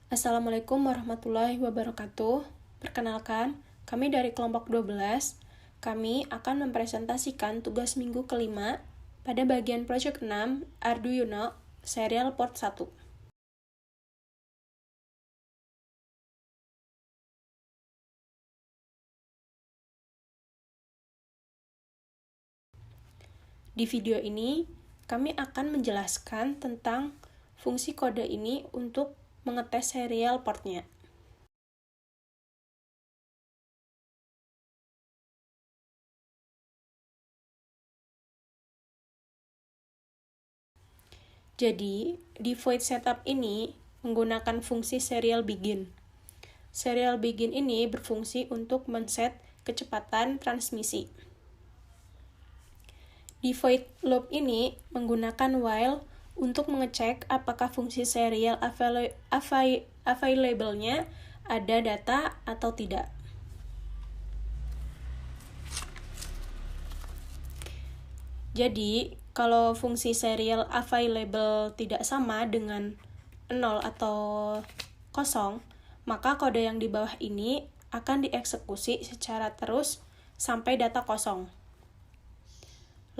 Assalamualaikum warahmatullahi wabarakatuh. Perkenalkan, kami dari kelompok 12. Kami akan mempresentasikan tugas minggu kelima pada bagian Project 6 Arduino Serial Port 1. Di video ini, kami akan menjelaskan tentang fungsi kode ini untuk mengetes serial portnya. Jadi, di void setup ini menggunakan fungsi serial begin. Serial begin ini berfungsi untuk men-set kecepatan transmisi. Di void loop ini menggunakan while untuk mengecek apakah fungsi serial available-nya ada data atau tidak. Jadi, kalau fungsi serial available tidak sama dengan 0 atau 0, maka kode yang di bawah ini akan dieksekusi secara terus sampai data kosong.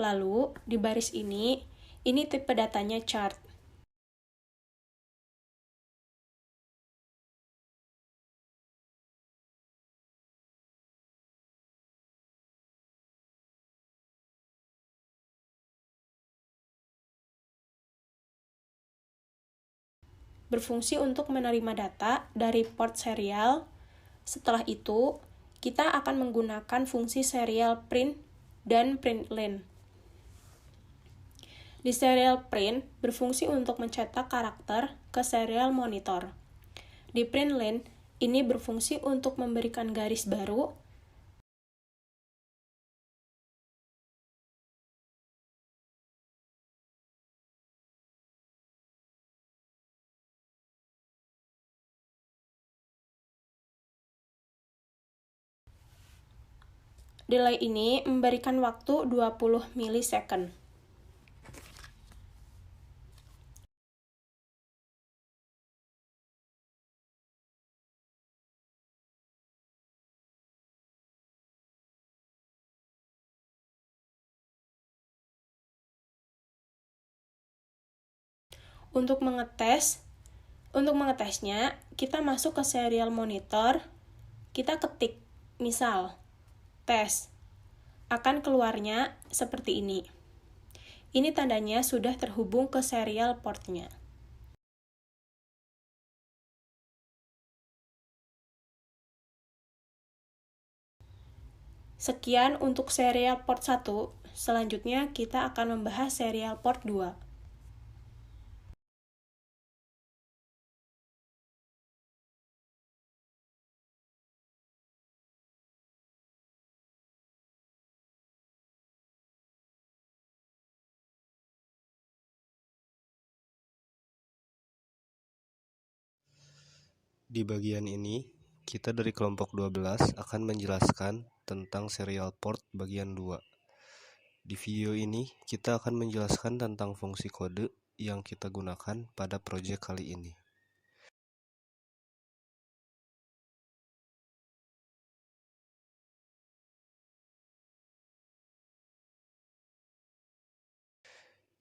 Lalu, di baris ini tipe datanya chart. Berfungsi untuk menerima data dari port serial. Setelah itu, kita akan menggunakan fungsi serial print dan println. Di serial print berfungsi untuk mencetak karakter ke serial monitor. Di println ini berfungsi untuk memberikan garis baru delay ini memberikan waktu 20 milisecond. Untuk mengetesnya, kita masuk ke serial monitor, kita ketik, misal, tes. Akan keluarnya seperti ini. Ini tandanya sudah terhubung ke serial portnya. Sekian untuk serial port 1. Selanjutnya kita akan membahas serial port 2. Di bagian ini, kita dari kelompok 12 akan menjelaskan tentang serial port bagian 2. Di video ini, kita akan menjelaskan tentang fungsi kode yang kita gunakan pada proyek kali ini.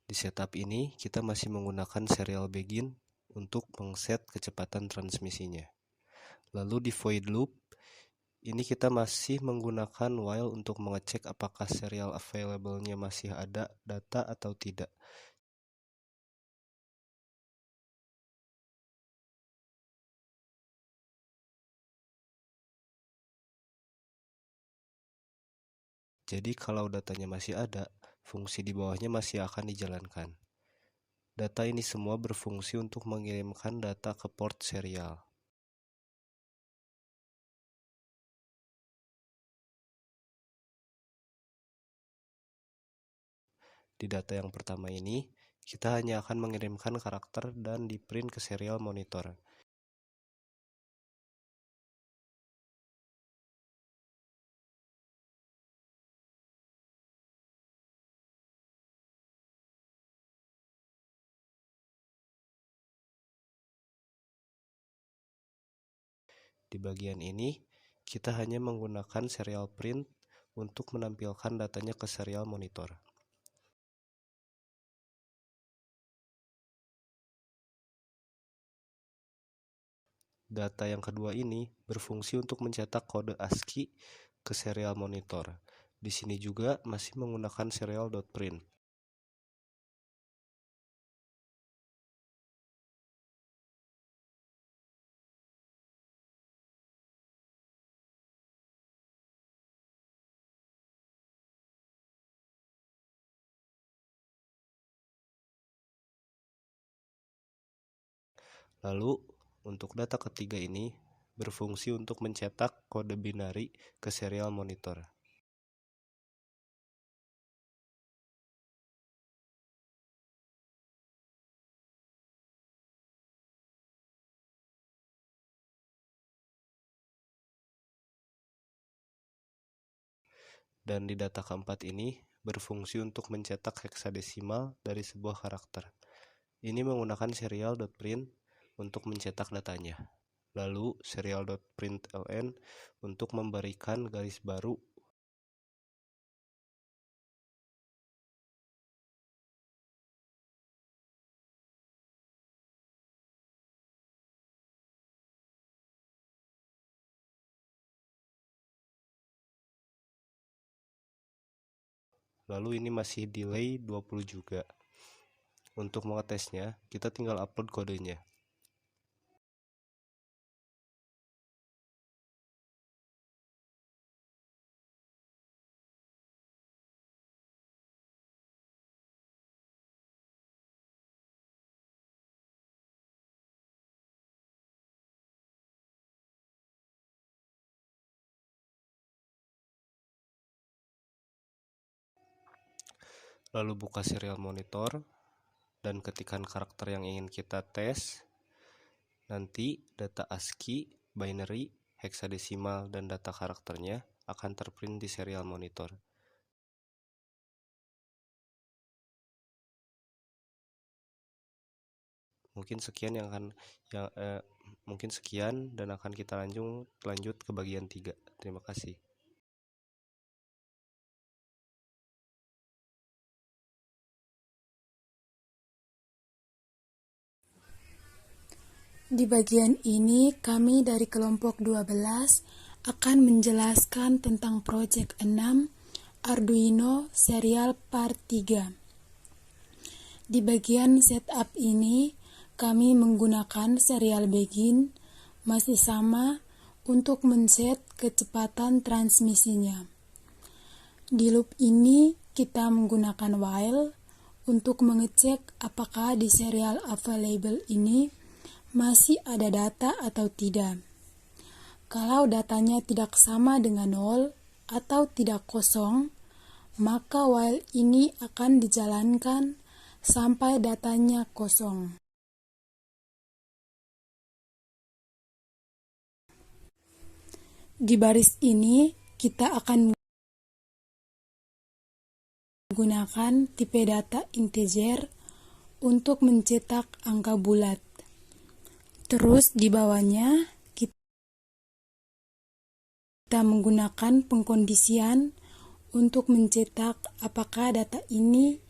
Di setup ini, kita masih menggunakan serial begin untuk mengset kecepatan transmisinya. Lalu di void loop, ini kita masih menggunakan while untuk mengecek apakah serial available-nya masih ada data atau tidak. Jadi kalau datanya masih ada, fungsi di bawahnya masih akan dijalankan. Data ini semua berfungsi untuk mengirimkan data ke port serial. Di data yang pertama ini, kita hanya akan mengirimkan karakter dan di-print ke serial monitor. Di bagian ini, kita hanya menggunakan serial print untuk menampilkan datanya ke serial monitor. Data yang kedua ini berfungsi untuk mencetak kode ASCII ke serial monitor. Di sini juga masih menggunakan serial.print. Lalu, untuk data ketiga ini berfungsi untuk mencetak kode binari ke serial monitor. Dan di data keempat ini berfungsi untuk mencetak heksadesimal dari sebuah karakter. Ini menggunakan serial.print untuk mencetak datanya. Lalu serial.println untuk memberikan garis baru lalu ini masih delay 20 juga. Untuk mengetesnya, kita tinggal upload kodenya. Lalu buka serial monitor dan ketikkan karakter yang ingin kita tes. Nanti data ASCII, binary, heksadesimal, dan data karakternya akan terprint di serial monitor. Mungkin sekian dan akan kita lanjut ke bagian 3. Terima kasih. Di bagian ini kami dari kelompok 12 akan menjelaskan tentang proyek 6 Arduino serial part 3. Di bagian setup ini kami menggunakan serial begin masih sama untuk men-set kecepatan transmisinya. Di loop ini kita menggunakan while untuk mengecek apakah di serial available ini masih ada data atau tidak. Kalau datanya tidak sama dengan 0 atau tidak kosong, maka while ini akan dijalankan sampai datanya kosong. Di baris ini kita akan menggunakan tipe data integer untuk mencetak angka bulat. Terus di bawahnya kita menggunakan pengkondisian untuk mencetak apakah data ini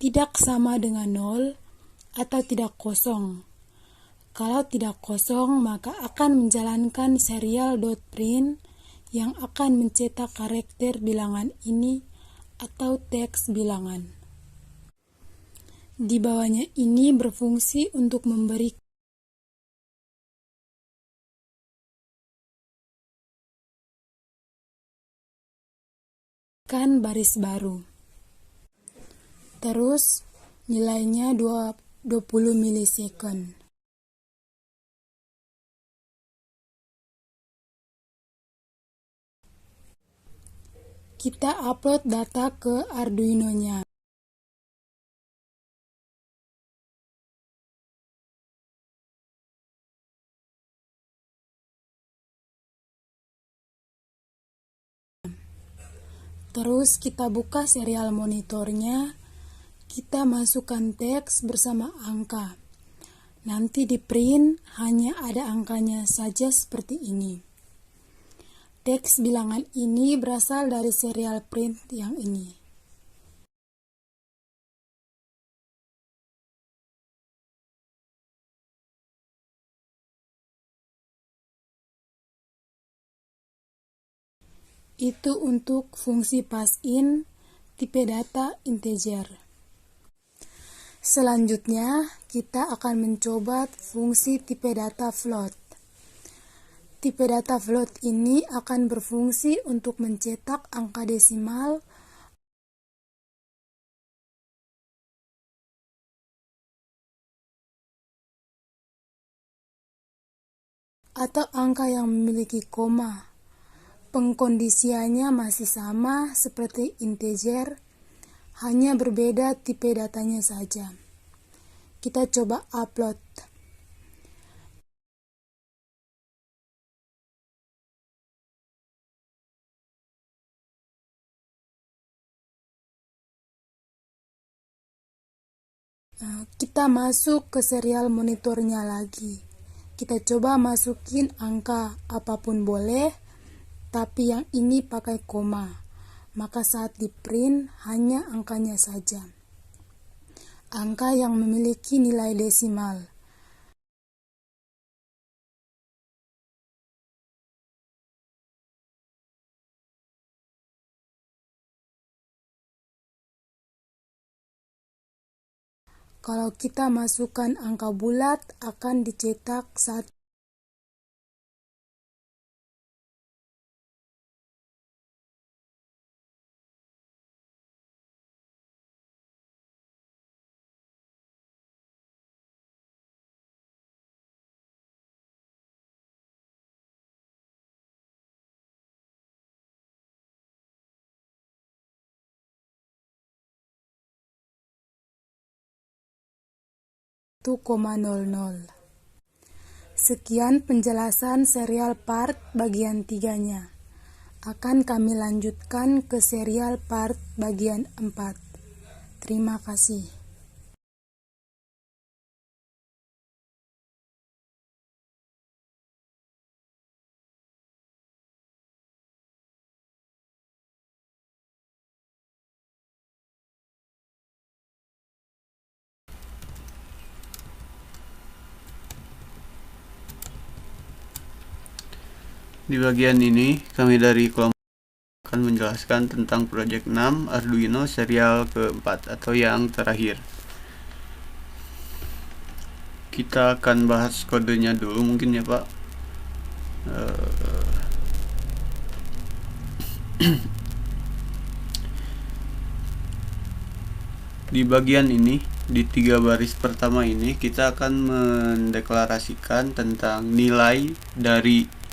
tidak sama dengan 0 atau tidak kosong. Kalau tidak kosong, maka akan menjalankan serial.print yang akan mencetak karakter bilangan ini atau teks bilangan. Di bawahnya ini berfungsi untuk memberikan baris baru. Terus nilainya 20 milisecond. Kita upload data ke Arduino-nya. Terus kita buka serial monitornya, kita masukkan teks bersama angka. Nanti di print hanya ada angkanya saja seperti ini. Teks bilangan ini berasal dari serial print yang ini. Itu untuk fungsi pass-in tipe data integer. Selanjutnya, kita akan mencoba fungsi tipe data float. Tipe data float ini akan berfungsi untuk mencetak angka desimal atau angka yang memiliki koma. Pengkondisiannya masih sama seperti integer, hanya berbeda tipe datanya saja. Kita coba upload. Kita masuk ke serial monitornya lagi. Kita coba masukin angka apapun boleh, tapi yang ini pakai koma. Maka saat di print hanya angkanya saja. Angka yang memiliki nilai desimal. Kalau kita masukkan angka bulat akan dicetak saat (1,00). Sekian penjelasan serial part bagian 3-nya. Akan kami lanjutkan ke serial part bagian 4. Terima kasih. Di bagian ini, kami dari kelompok akan menjelaskan tentang Project 6 Arduino serial keempat atau yang terakhir. Kita akan bahas kodenya dulu mungkin ya Pak. Di bagian ini, di 3 baris pertama ini, kita akan mendeklarasikan tentang nilai dari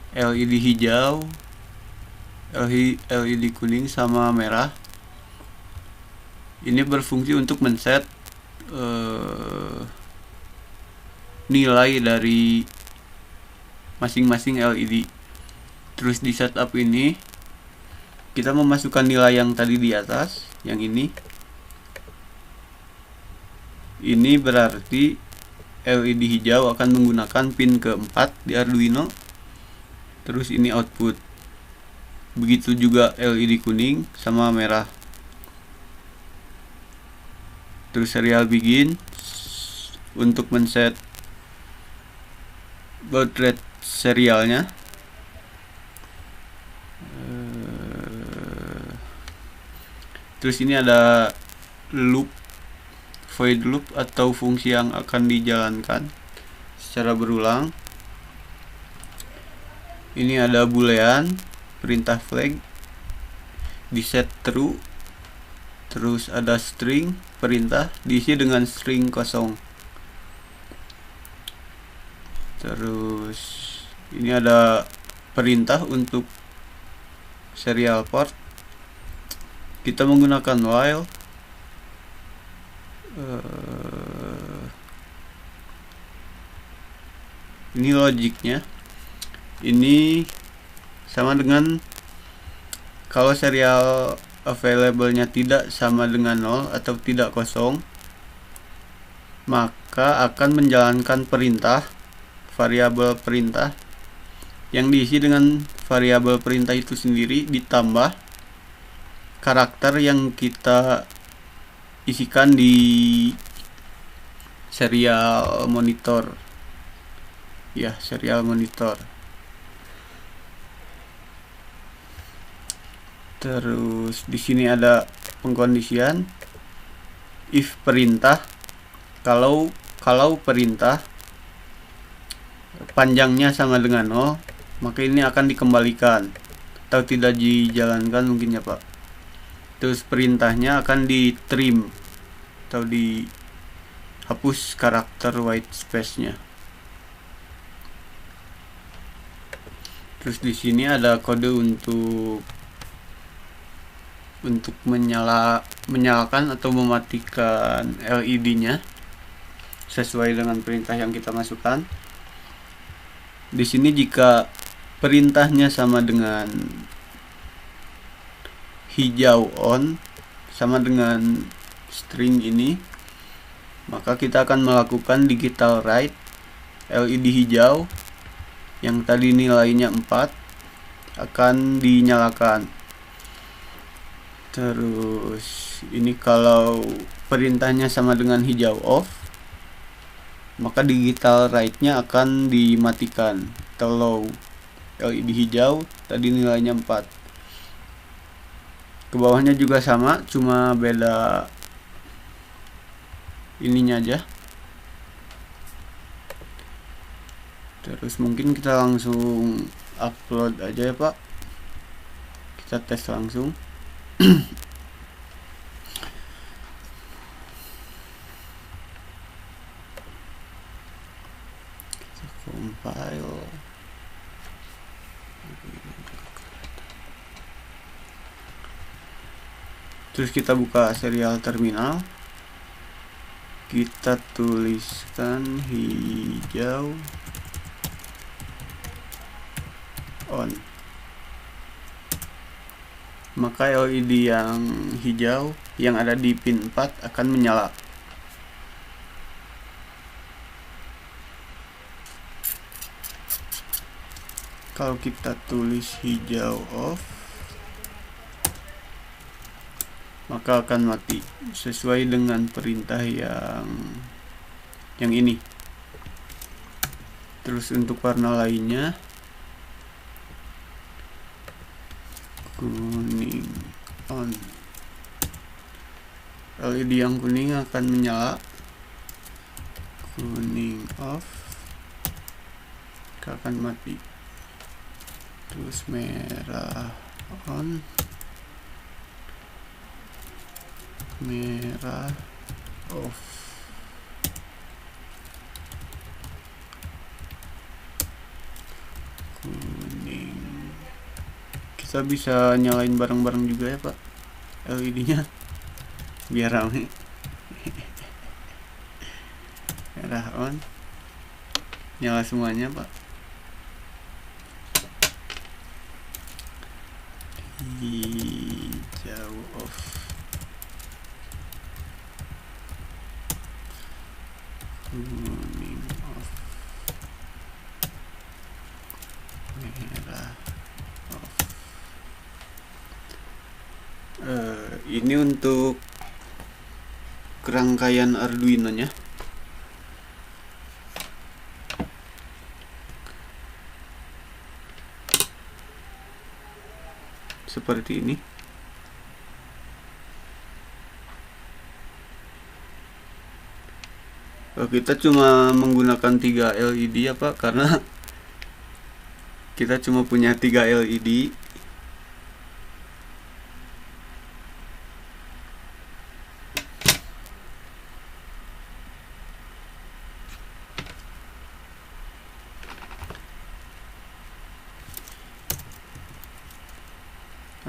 LED hijau, LED kuning sama merah. Ini berfungsi untuk men-set nilai dari masing-masing LED. Terus di setup ini kita memasukkan nilai yang tadi di atas, yang ini. Ini berarti LED hijau akan menggunakan pin keempat di Arduino. Terus ini output. Begitu juga LED kuning sama merah. Terus serial begin untuk men-set baud rate serialnya. Terus ini ada loop, void loop atau fungsi yang akan dijalankan secara berulang. Ini ada boolean, perintah flag, di set true. Terus ada string, perintah diisi dengan string kosong. Terus ini ada perintah untuk serial port. Kita menggunakan while. Ini logiknya. Ini sama dengan kalau serial available-nya tidak sama dengan 0 atau tidak kosong, maka akan menjalankan perintah, variabel perintah yang diisi dengan variabel perintah itu sendiri ditambah karakter yang kita isikan di serial monitor. Ya, serial monitor. Terus di sini ada pengkondisian if perintah, kalau perintah panjangnya sama dengan 0, maka ini akan dikembalikan atau tidak dijalankan mungkin ya Pak. Terus perintahnya akan di trim atau dihapus karakter white space-nya. Terus di sini ada kode untuk menyalakan atau mematikan LED-nya sesuai dengan perintah yang kita masukkan. Di sini jika perintahnya sama dengan hijau on, sama dengan string ini, maka kita akan melakukan digital write LED hijau yang tadi nilainya 4 akan dinyalakan. Terus ini kalau perintahnya sama dengan hijau off, maka digital write-nya akan dimatikan atau low. LED hijau tadi nilainya 4. Ke bawahnya juga sama, cuma beda ininya aja. Terus mungkin kita langsung upload aja ya Pak. Kita tes langsung. Kita compile. Terus kita buka serial terminal. Kita tuliskan hijau on, maka LED yang hijau yang ada di pin 4 akan menyala. Kalau kita tulis hijau off, maka akan mati sesuai dengan perintah yang ini. Terus untuk warna lainnya, kuning on, LED yang kuning akan menyala. Kuning off, akan mati. Terus merah on, merah off. Kuning. Kita bisa nyalain bareng-bareng juga ya Pak LED-nya biar rame. Merah on, nyala semuanya Pak. Hijau off, kuning off, merah off. Ini untuk kerangkaian Arduino nya. Seperti ini. Kita cuma menggunakan 3 LED ya Pak, karena kita cuma punya 3 LED.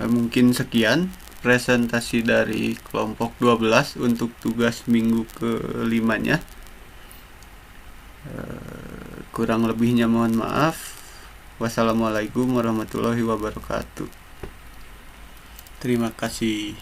Mungkin sekian presentasi dari kelompok 12 untuk tugas minggu ke-5-nya. Kurang lebihnya mohon maaf. Wassalamualaikum warahmatullahi wabarakatuh. Terima kasih.